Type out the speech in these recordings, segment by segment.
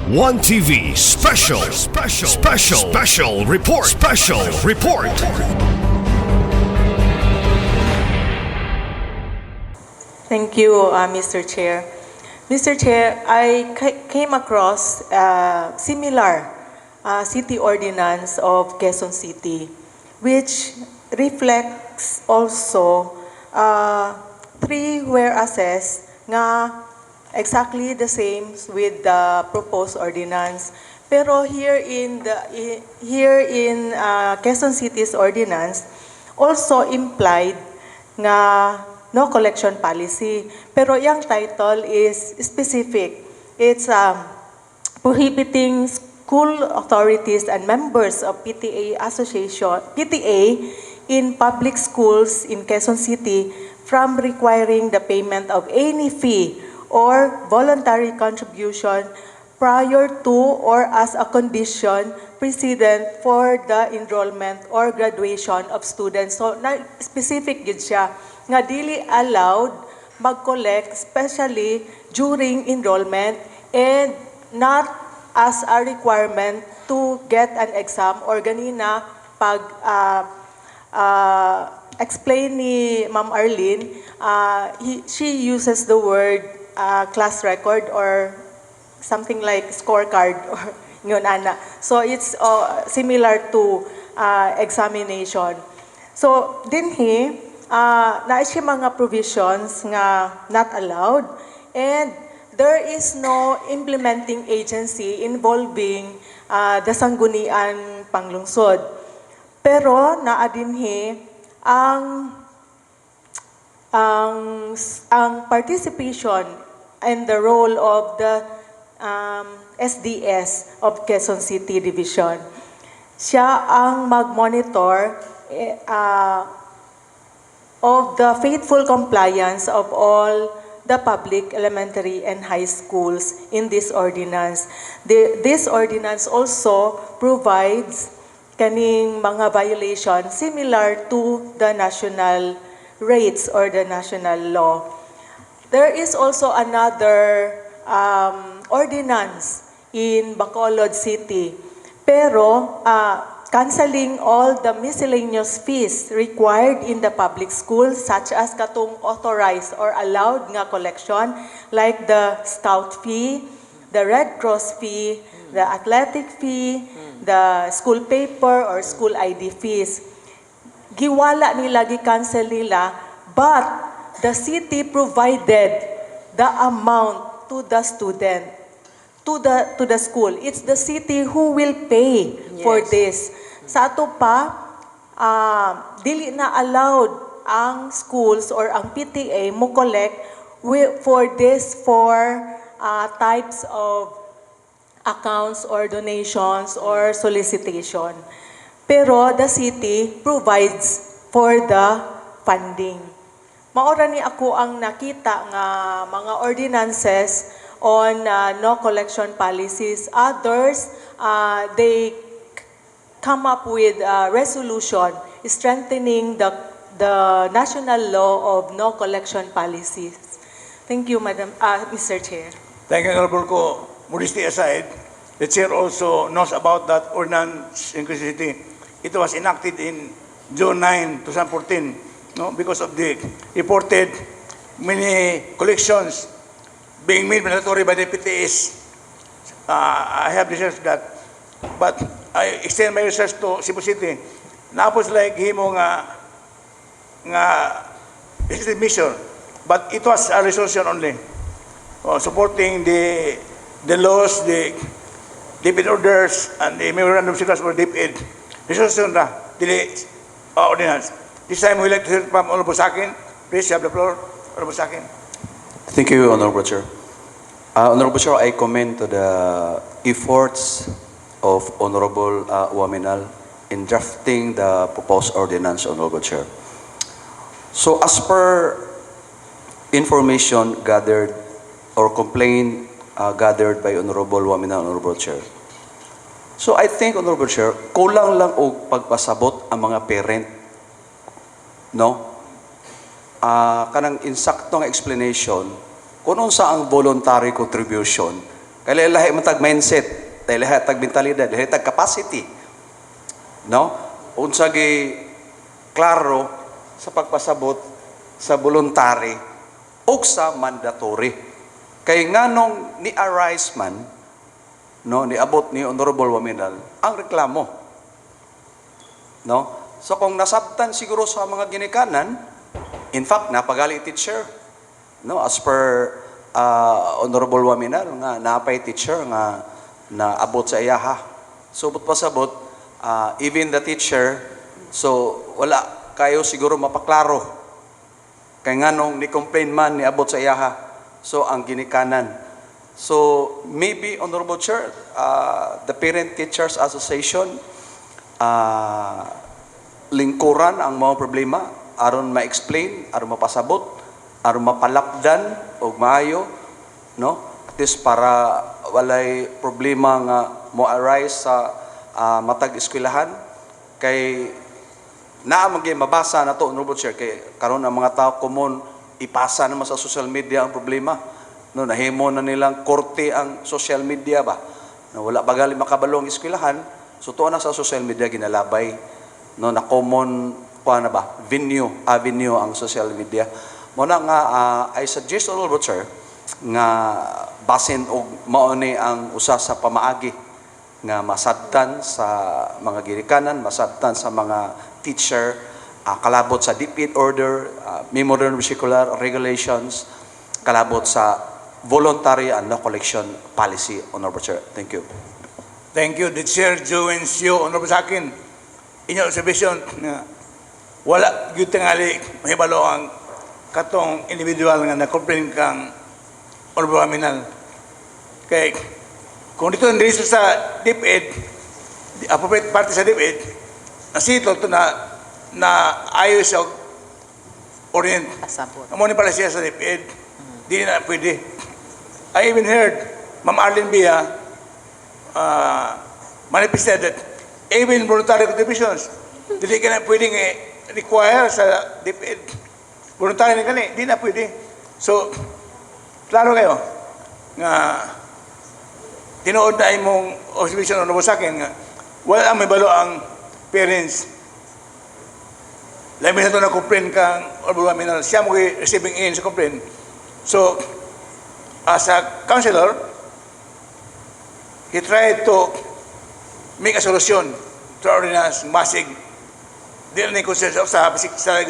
One TV special report. Thank you, Mr. Chair. Mr. Chair, I came across a similar city ordinance of Quezon City, which reflects also three whereases nga exactly the same with the proposed ordinance. Pero here in Quezon City's ordinance also implied nga no collection policy. Pero yung title is specific. It's prohibiting school authorities and members of PTA in public schools in Quezon City from requiring the payment of any fee or voluntary contribution prior to or as a condition precedent for the enrollment or graduation of students. So, specific yun siya nga dili allowed mag-collect especially during enrollment and not as a requirement to get an exam or ganina pag explain ni Ma'am Arlene, she uses the word class record or something like scorecard or yun ana. So it's similar to examination. So dinhi na siya mga provisions nga not allowed and there is no implementing agency involving the sanggunian panglungsod. Pero naa dinhi ang participation and the role of the SDS of Quezon City Division. Siya ang mag-monitor of the faithful compliance of all the public elementary and high schools in this ordinance. This ordinance also provides kaning mga violations similar to the national rates or the national law. There is also another ordinance in Bacolod City, pero canceling all the miscellaneous fees required in the public schools such as katong authorized or allowed nga collection like the scout fee, the Red Cross fee, the athletic fee, the school paper or school ID fees. Giwala nila, gi-cancel nila, but the city provided the amount to the student, to the school. It's the city who will pay for this. Sa ato pa, dili na allowed ang schools or ang PTA mo collect for this four types of accounts or donations or solicitation. Pero the city provides for the funding. Maora ni ako ang nakita nga mga ordinances on no collection policies. Others, they come up with a resolution strengthening the national law of no collection policies. Thank you, Mr. Chair. Thank you, Honorable Ko. Modesty aside, the Chair also knows about that ordinance in Quezon City. It was enacted in June 9, 2014, no, because of the reported many collections being made mandatory by the PTAs. I have researched that. But I extend my research to Cebu City. Napos like himo nga mission, but it was a resolution only, supporting the laws, the DepEd orders, and the memorandum circulars for DepEd. Resolution na, dili ordinance. This time we like to hear from Honorable Sakin. Please have the floor, Honorable Sakin. Thank you, Honorable Chair. Honorable Chair, I commend to the efforts of Honorable Waminal in drafting the proposed ordinance, Honorable Chair. So as per information gathered or complaint gathered by Honorable Waminal, Honorable Chair. So I think, Honorable Chair, kulang lang o pagpasabot ang mga parent, no? Kanang insaktong explanation kung sa ang voluntary contribution Kaya lahi man tag mindset, lahi tag mentalidad, lahi tag capacity. No? Unsa gi klaro sa pagpasabot sa voluntary o sa mandatory. Kay nganong ni arise man, no, niabot ni Honorable Waminal ang reklamo. No? So kung nasabtan siguro sa mga ginikanan, in fact, napagali teacher, no, as per Honorable Waminal nga napay teacher nga naabot sa iyaha. So but pasabot, even the teacher, so wala kayo siguro mapaklaro. Kay nganong ni complain man ni abot sa iyaha. So ang ginikanan. So maybe Honorable Chair, the Parent Teachers Association lingkuran ang mga problema aron ma-explain, aron mapasabot, aron mapalapdan og maayo, no? At least para walay problema nga mo arise sa matag eskwelahan kay naa man gyud mabasa na to, Honorable Chair, kay karon ang mga tao common ipasa naman sa social media ang problema, no? Nahimo na nilang korte ang social media ba, na wala bagali makabalo ang eskwelahan, so tuwa na sa social media ginalabay, no, na common kuha na ba avenue ang social media mo na nga. I suggest, Honorable Chair, nga basin og mao ni ang usa sa pamaagi nga masabtan sa mga girikanan, masabtan sa mga teacher, kalabot sa DepEd order, Memorandum Circular Regulations, kalabot sa voluntary and no collection policy, Honorable Chair. Thank you. Thank you. The Chair joins you, Honorable sa akin. Inyong observation nga wala gyud tingali mahibalo ang katong individual nga na-complain kang Honorable Waminal. Kay kung dito nandito sa DepEd, the appropriate party sa DepEd, nasito to na ayos sa orient. Pasabot. Amo ni pala siya sa DepEd, di na pwede. I even heard Ma'am Arlene Bia manifested that even voluntary contributions, dili ka na pwedeng require sa DepEd. Voluntary na kani, di na pwede. So, klaro kayo nga tinuod na imong observation o sa akin nga wala ang may balo ang parents. Labi na ito na complain kang Waminal, siya mo receiving in sa complaint. So, as a counselor, he tried to make a solution to our ordinance, masig. Di na consider sa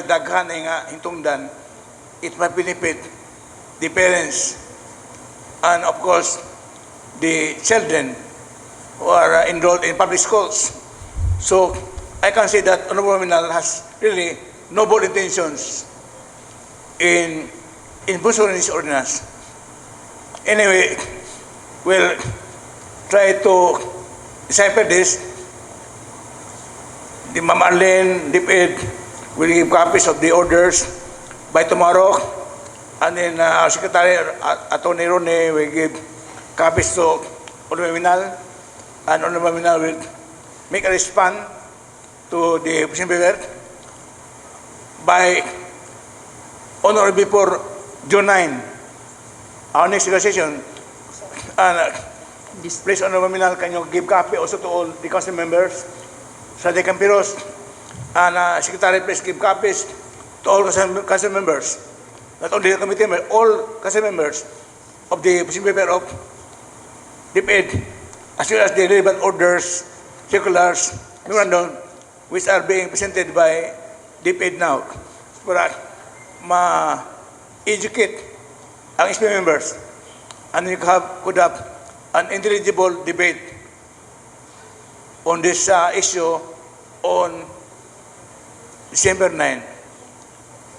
daghan nga hintungdan, it might benefit the parents and of course the children who are enrolled in public schools. So I can say that Honorable Waminal has really noble intentions in pursuing this ordinance. Anyway, we'll try to decipher this. The Ma'am Arlene, DepEd, will give copies of the orders by tomorrow. And then our Secretary, Attorney Ronnie, will give copies to Honorable Waminal. And Honorable Waminal will make a response to the President Bever by honor before June 9. Our next negotiation. And please, Honorable Waminal, can you give copy also to all the council members? Sa Campiros, and Secretary, please give copies to all council members, not only the committee members, all council members of the President of DepEd, as well as the relevant orders, circulars, memorandum, which are being presented by DepEd now, para ma-educate ang SP members, and we could have an intelligible debate on this issue on December 9.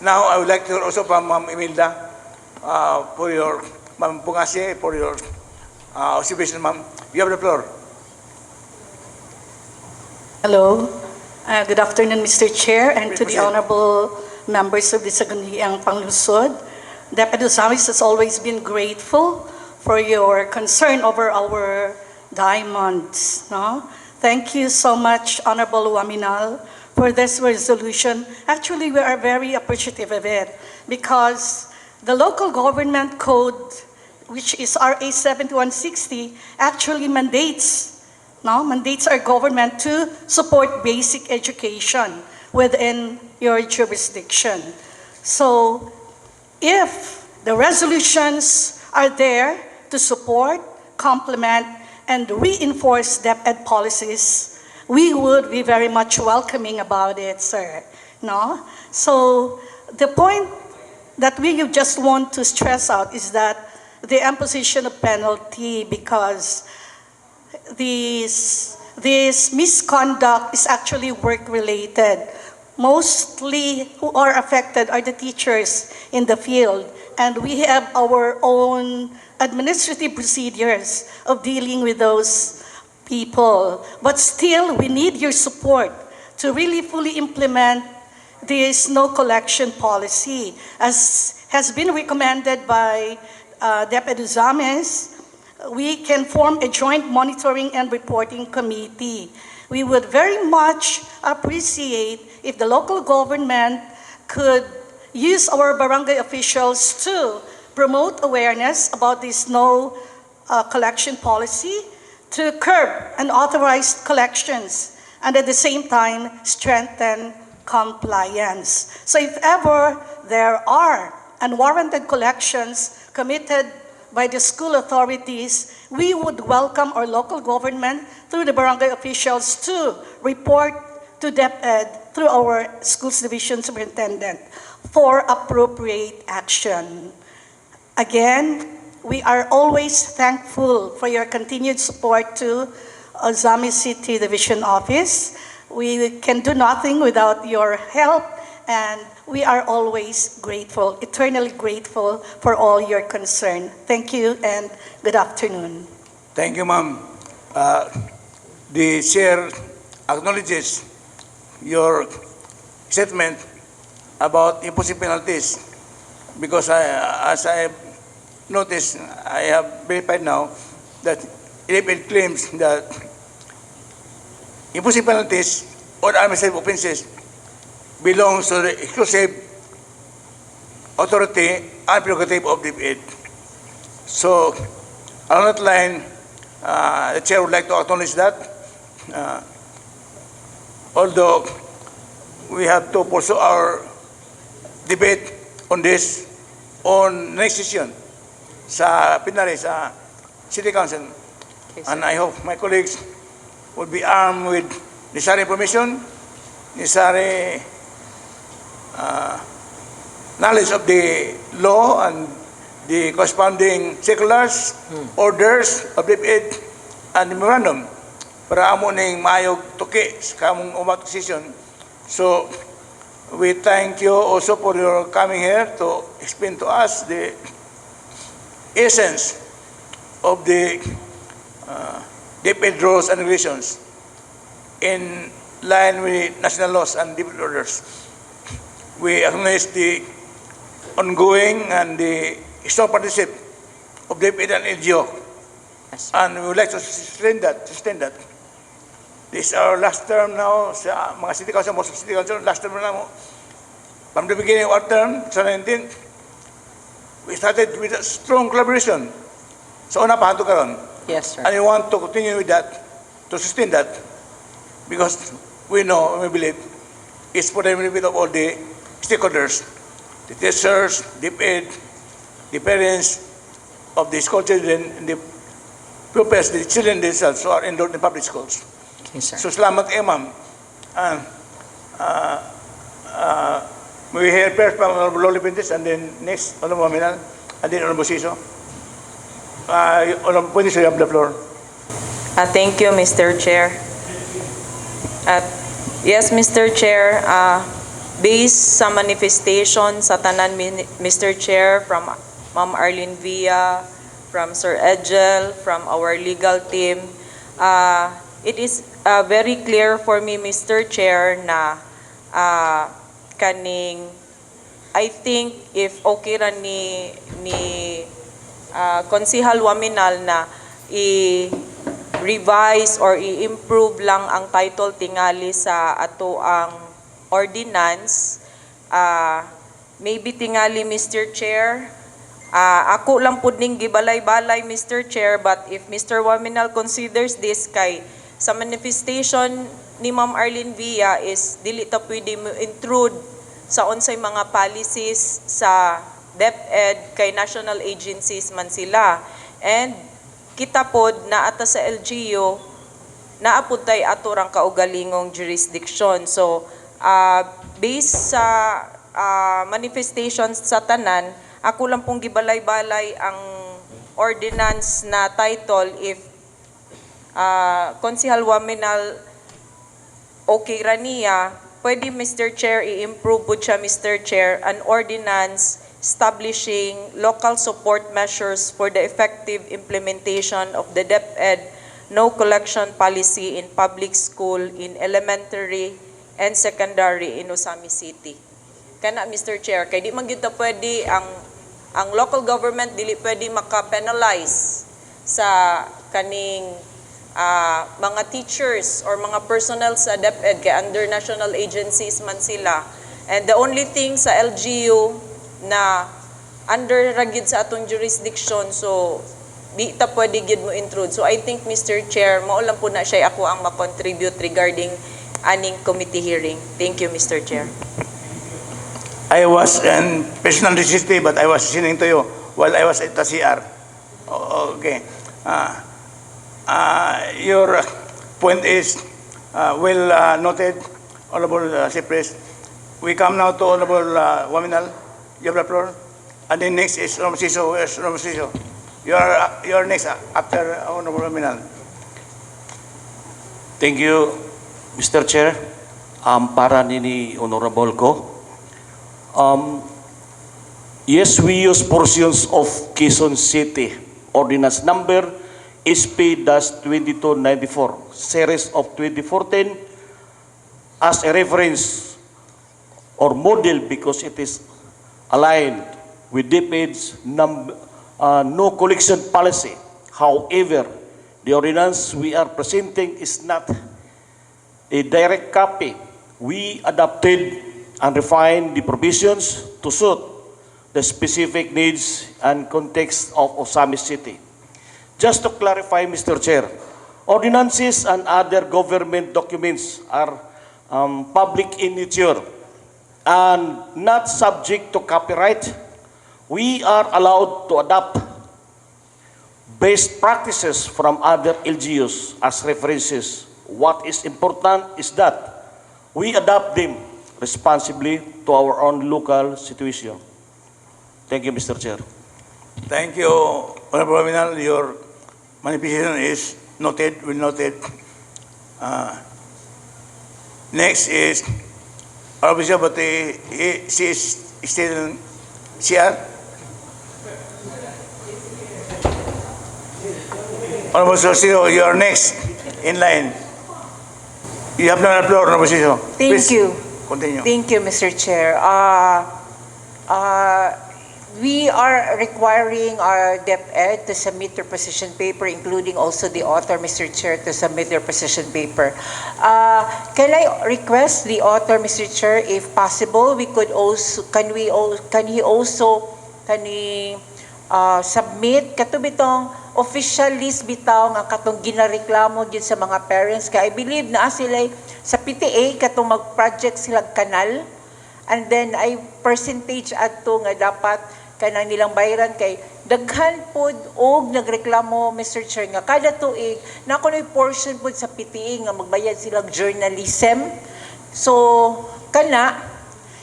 Now, I would like to also from Ma'am Imelda for your, Ma'am Pungasi, for your observation, Ma'am. You have the floor. Hello. Good afternoon, Mr. Chair, and to the Present. honorable members of the Sangguniang Panglusod. Deputy Samis has always been grateful for your concern over our diamonds. No? Thank you so much, Honorable Waminal, for this resolution. Actually, we are very appreciative of it because the local government code which is RA 7160, actually mandates our government to support basic education within your jurisdiction. So if the resolutions are there to support, complement, and reinforce DepEd policies, we would be very much welcoming about it, sir. No? So the point that we just want to stress out is that the imposition of penalty, because this misconduct is actually work-related. Mostly who are affected are the teachers in the field, and we have our own administrative procedures of dealing with those people. But still, we need your support to really fully implement this no collection policy. As has been recommended by DepEd Uzames, we can form a joint monitoring and reporting committee. We would very much appreciate if the local government could use our barangay officials to promote awareness about this no collection policy, to curb unauthorized collections, and at the same time strengthen compliance. So if ever there are unwarranted collections committed by the school authorities, we would welcome our local government through the barangay officials to report to DepEd through our schools division superintendent for appropriate action. Again, we are always thankful for your continued support to Ozami City Division Office. We can do nothing without your help, and we are always grateful, eternally grateful for all your concern. Thank you and good afternoon. Thank you, ma'am. The chair acknowledges your statement about imposing penalties, because as I noticed, I have verified now that it claims that imposing penalties on administrative offenses belongs to the exclusive authority and prerogative of DepEd. So, along that line, the chair would like to acknowledge that. Although we have to pursue our debate on this on next session sa plenary sa City Council. And I hope my colleagues will be armed with necessary information, necessary knowledge of the law and the corresponding circulars, orders of DepEd, and memorandum para amo ning maayog tuki sa kamong umat decision. So we thank you also for your coming here to explain to us the essence of the DepEd rules and regulations in line with national laws and DepEd orders. We acknowledge the ongoing and the strong partnership of DepEd and LGO, and we would like to sustain that. This is our last term now sa mga city council, most of city council, last term na mo. From the beginning of our term, 2019, we started with a strong collaboration. So una pa hanto karon. Yes, sir. And we want to continue with that, to sustain that, because we know, we believe, it's for the benefit of all the stakeholders, the teachers, DepEd, the parents of the school children, and the pupils, the children themselves who are enrolled in public schools. Yes, sir. So salamat ma'am. We hear first from Honorable Loli Pintes, and then next Honorable Minal, and then Honorable Siso. Honorable Pintes, you have the floor. Thank you, Mr. Chair. Yes, Mr. Chair, based sa manifestation sa tanan, Mr. Chair, from Ma'am Arlene Villa, from Sir Edgel, from our legal team, it is very clear for me, Mr. Chair, na kaning, I think if okay ra ni Konsehal Waminal na i-revise or i-improve lang ang title tingali sa ato ang ordinance, maybe tingali, Mr. Chair, Ako lang pud ning gibalay-balay, Mr. Chair, but if Mr. Waminal considers this kay sa manifestation ni Ma'am Arlene Villa is dili ta pwede mo intrude sa unsay mga policies sa DepEd kay national agencies man sila. And kita pod na ata sa LGU naapod tay aturang kaugalingong jurisdiction. So, based sa manifestations sa tanan, ako lang pong gibalay-balay ang ordinance na title if Konsehal Waminal okay ra niya, pwede Mr. Chair i-improve po siya Mr. Chair an ordinance establishing local support measures for the effective implementation of the DepEd no collection policy in public school in elementary and secondary in Osami City. Kana Mr. Chair, kay di man gyud ta pwede ang local government dili pwede maka-penalize sa kaning mga teachers or mga personnel sa DepEd kay under national agencies man sila. And the only thing sa LGU na under ragid sa atong jurisdiction, so di ta pwede gid mo intrude. So I think Mr. Chair, mao lang po na siya ako ang ma-contribute regarding aning committee hearing. Thank you, Mr. Chair. I was in personal necessity, but I was listening to you while I was at the CR. Okay. Your point is well noted, Honorable Cypress. We come now to Honorable Waminal. You have the floor. And then next is Honorable Siso. Yes, Honorable Siso. You are next after Honorable Waminal. Thank you, Mr. Chair. Para ni Honorable ko. Yes, we use portions of Quezon City Ordinance Number SP-2294, Series of 2014, as a reference or model because it is aligned with DepEd's no collection policy. However, the ordinance we are presenting is not a direct copy. We adapted and refined the provisions to suit the specific needs and context of Osami City. Just to clarify, Mr. Chair, ordinances and other government documents are public in nature and not subject to copyright. We are allowed to adopt best practices from other LGUs as references. What is important is that we adopt them responsibly to our own local situation. Thank you, Mr. Chair. Thank you, Honorable Waminal. Your manifestation is noted, well noted. Next is Honorable Siso, but she is still CR. Honorable Siso, you are next in line. You have the floor, Honorable Siso. Thank Please you. continue. Thank you, Mr. Chair. We are requiring our DepEd to submit their position paper, including also the author, Mr. Chair, to submit their position paper. Can I request the author, Mr. Chair, if possible, we could also, can he submit katubitong official list bitaw nga katong ginareklamo gyud sa mga parents kay I believe na sila sa PTA katong mag-project sila kanal, and then ay percentage adto nga dapat kanang nilang bayaran kay daghan pod og nagreklamo, Mr. Chair, nga kada tuig na kunoy portion pod sa PTA nga magbayad silang journalism. So kana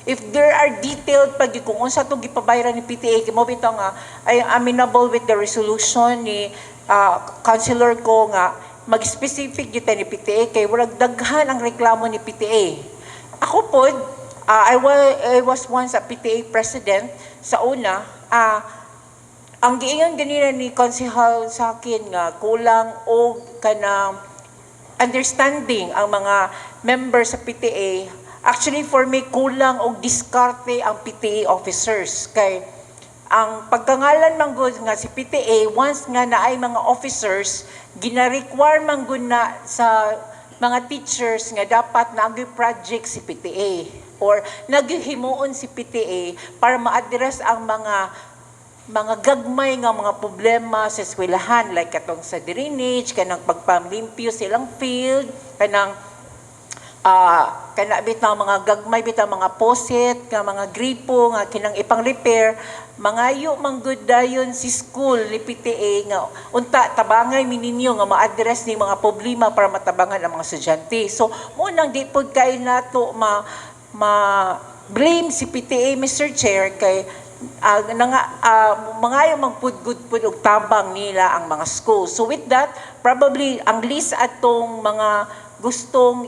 if there are detailed pag kung unsa to gipabayaran ni PTA kay mo bitaw nga ay amenable with the resolution ni councilor ko nga mag-specific gyud ni PTA kay wala daghan ang reklamo ni PTA. Ako pod I was once a PTA president sa una. Ang giingon ganina ni Konsehal sa akin nga kulang og kanang understanding ang mga members sa PTA. Actually, for me, kulang og diskarte ang PTA officers. Kay ang pagkangalan man gud nga si PTA, once nga naay mga officers, gina-require man gud na sa mga teachers nga dapat naagay project si PTA or naghihimuon si PTA para ma-address ang mga mga gagmay nga mga problema sa eskwelahan like katong sa drainage, kanang pagpamlimpyo silang field, kanang kana bitaw mga gagmay bitaw mga posit nga mga gripo nga kinang ipang repair mangayo manggod dayon si school ni PTA nga unta tabangay mininyo nga ma-address ni mga problema para matabangan ang mga estudyante. So mo nang di pod kay nato blame si PTA, Mr. Chair, kay mangayo magpudgud-pud og tabang nila ang mga school. So with that, probably ang list atong mga gustong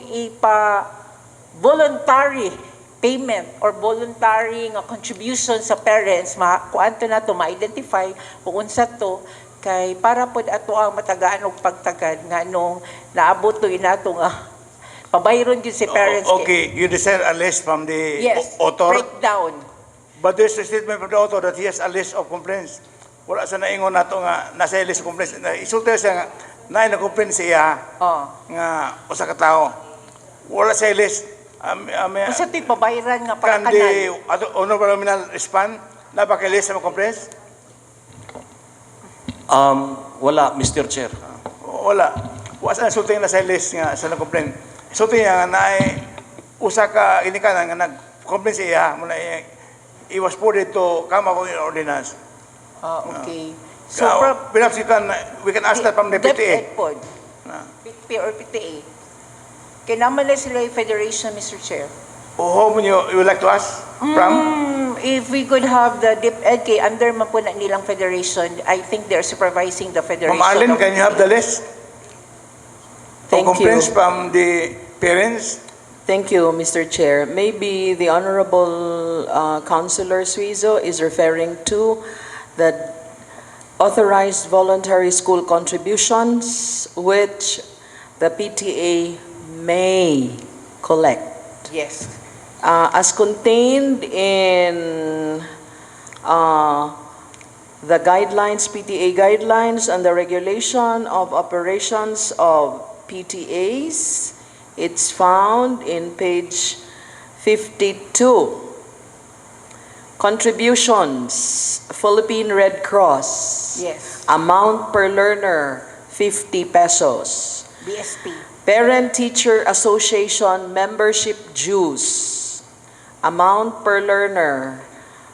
voluntary payment or voluntary nga contribution sa parents, kuanto na to ma-identify kung unsa to kay para pod ato ang matagaan og pagtagad nga nung naabot to inato nga pabayron gyud si parents. Okay, you desire a list from the Yes, author? breakdown. But there's a statement from the author that he has a list of complaints. Wala sa naingon nato nga nasa list of complaints. Isulti siya nga na complaint siya nga usa ka tawo. Wala sa list. Unsa to'y pabayran nga Can para the kanal? honorable criminal respond? Na ba kay list sa mga complaints? Wala, Mr. Chair. Wala. Wala sa isulti nga nasa list nga sa complaint. Isulti nga na usa ka inikanan nga nag-complaint siya muna it was put to come up with an ordinance. Okay. So perhaps we can ask that from the PTA. DepEd pod. PTA or PTA. Kinaman na sila yung federation, Mr. Chair. Whom you would like to ask from? If we could have the DepEd, kay under man po na nilang federation, I think they're supervising the federation. Ma'am Arlene, can you have the list Thank of complaints you. from the parents? Thank you, Mr. Chair. Maybe the Honorable Councilor Suizo is referring to the authorized voluntary school contributions which the PTA may collect. Yes. As contained in the guidelines, PTA guidelines and the regulation of operations of PTAs, it's found in page 52. Contributions, Philippine Red Cross. Yes. Amount per learner, 50 pesos. BSP. Parent-Teacher Association membership dues. Amount per learner.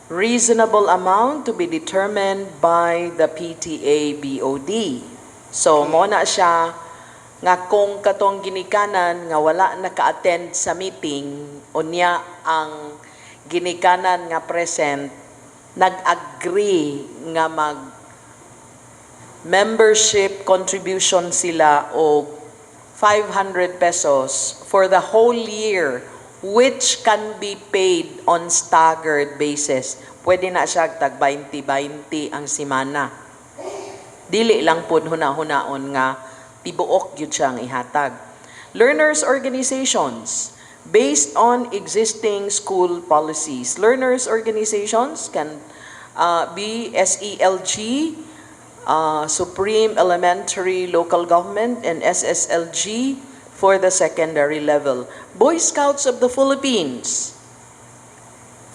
Reasonable amount to be determined by the PTA BOD. So, mo na siya nga kung katong ginikanan nga wala naka-attend sa meeting, unya ang ginikanan nga present, nag-agree nga membership contribution sila o 500 pesos for the whole year, which can be paid on staggered basis. Pwede na siya tag 20-20 ang simana. Dili lang po huna-hunaon nga tibuok yun siyang ihatag. Learners organizations, based on existing school policies. Learners organizations can be SELG, Supreme Elementary Local Government, and SSLG for the secondary level. Boy Scouts of the Philippines,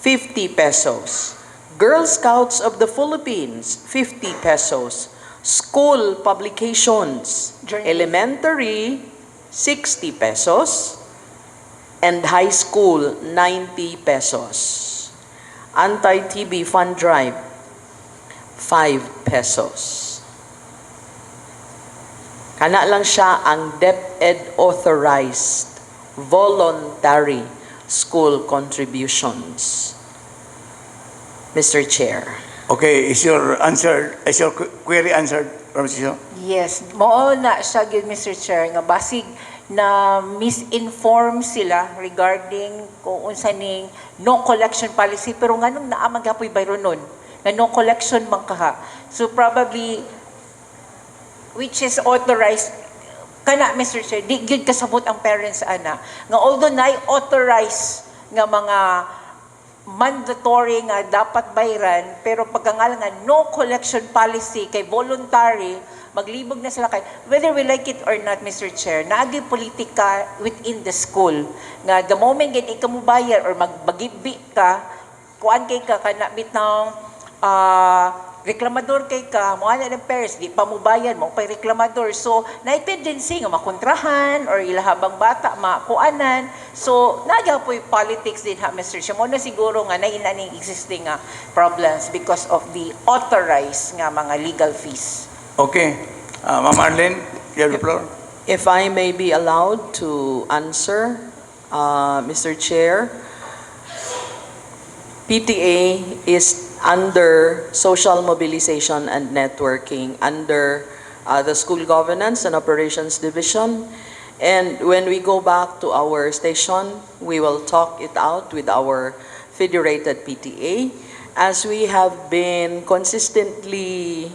50 pesos. Girl Scouts of the Philippines, 50 pesos. School publications, elementary, 60 pesos. And high school, 90 pesos. Anti-TB fund drive, 5 pesos. Kana lang siya ang DepEd authorized voluntary school contributions. Mr. Chair. Okay, is your query answered, Mr. Yes. Mao na siya gyud, Mr. Chair, nga basig na misinform sila regarding kung unsa ning no collection policy, pero nganong naa magapoy bayro nun na no collection man kaha. So probably which is authorized kana, Mr. Chair, di gyud kasabot ang parents ana nga although na authorized nga mga mandatory nga dapat bayran, pero pagkangalan nga no collection policy kay voluntary, maglibog na sila kay whether we like it or not, Mr. Chair, naagi politika within the school nga the moment gid ikaw mo bayar or magbagibi ka kuan kay ka kana bitang reklamador kay ka, mo ana ng parents, di pa mo bayad, mo pay reklamador. So, na tendency nga makontrahan or ilahabang bata, makuanan. So, nagya po yung politics din ha, Mr. Chair. Mo na siguro nga nainaning existing problems because of the authorized nga mga legal fees. Okay. Ma'am Arlene, you have the floor. If I may be allowed to answer, Mr. Chair, PTA is under social mobilization and networking under the School Governance and Operations Division. And when we go back to our station, we will talk it out with our federated PTA as we have been consistently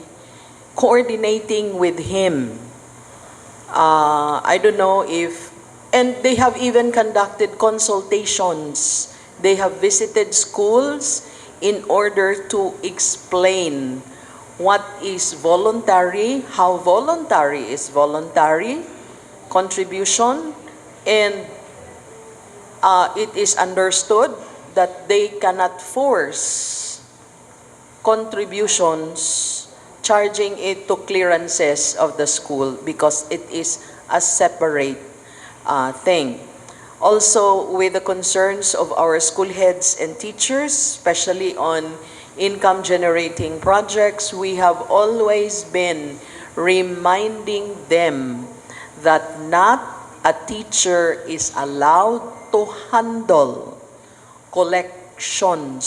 coordinating with him. I don't know if, and they have even conducted consultations. They have visited schools in order to explain what is voluntary, how voluntary is voluntary contribution, and it is understood that they cannot force contributions charging it to clearances of the school because it is a separate thing. Also, with the concerns of our school heads and teachers, especially on income-generating projects, we have always been reminding them that not a teacher is allowed to handle collections,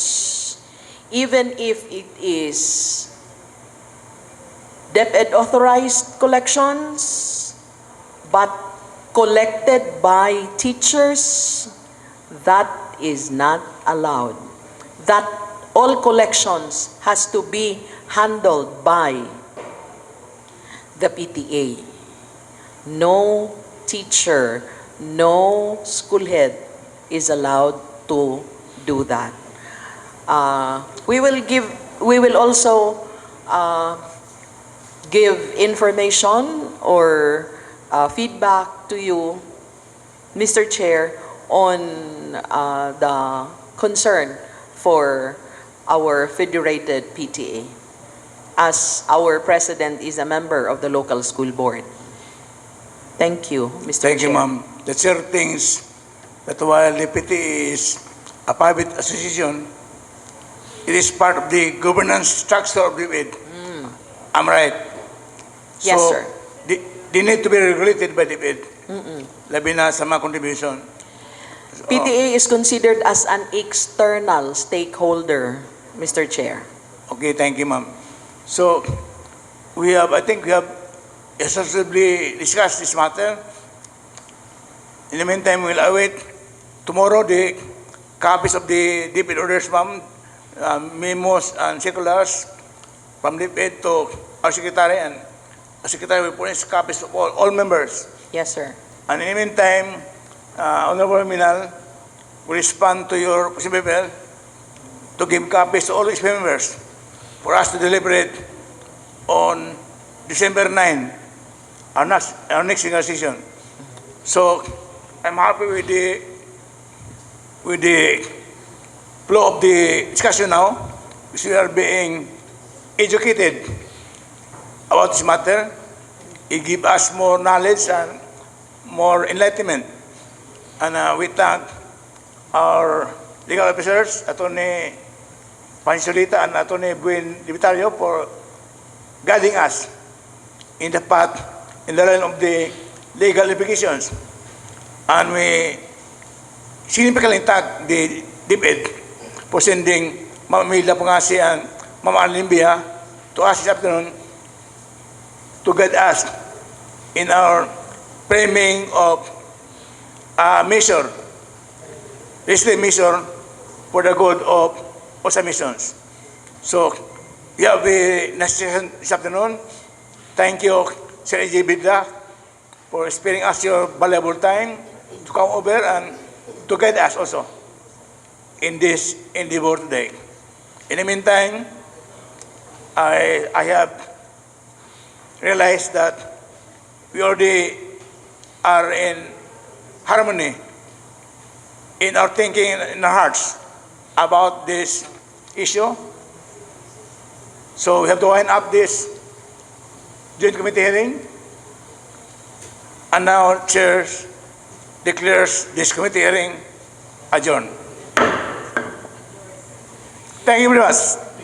even if it is DepEd authorized collections, but collected by teachers, that is not allowed. That all collections has to be handled by the PTA. No teacher, no school head is allowed to do that. We will also give information or feedback to you, Mr. Chair, on the concern for our federated PTA, as our president is a member of the local school board. Thank you, Mr. Thank you, Chair. ma'am. The chair thinks that while the PTA is a private association, it is part of the governance structure of the DepEd. I'm right. Yes, So, sir. They need to be regulated by the DepEd. Labi na sa mga contribution. So, PTA is considered as an external stakeholder, Mr. Chair. Okay, thank you, ma'am. So, I think we have exhaustively discussed this matter. In the meantime, we'll await tomorrow the copies of the DepEd orders, ma'am, memos and circulars from DepEd to our secretary, and our secretary will furnish copies of all members. Yes, sir. And in the meantime, Honorable Minal will respond to your paper to give copies to all its members for us to deliberate on December 9, our next single session. So, I'm happy with the flow of the discussion now, because we are being educated about this matter. It gives us more knowledge and more enlightenment. And we thank our legal officers, Attorney Pansolita and Attorney Buen Divitario, for guiding us in the path, in the line of the legal implications. And we significantly thank the DepEd for sending Ma'am Amelia Pangasi and Ma'am Arlene Villa to us this afternoon to guide us in our framing of a measure, legislative measure for the good of OSA missions. So, we have a next session this afternoon. Thank you, Sir A.J. Bidla, for sparing us your valuable time to come over and to guide us also in this endeavor today. In the meantime, I have realized that we already are in harmony in our thinking, in our hearts about this issue. So we have to wind up this joint committee hearing. And now, Chair declares this committee hearing adjourned. Thank you very much.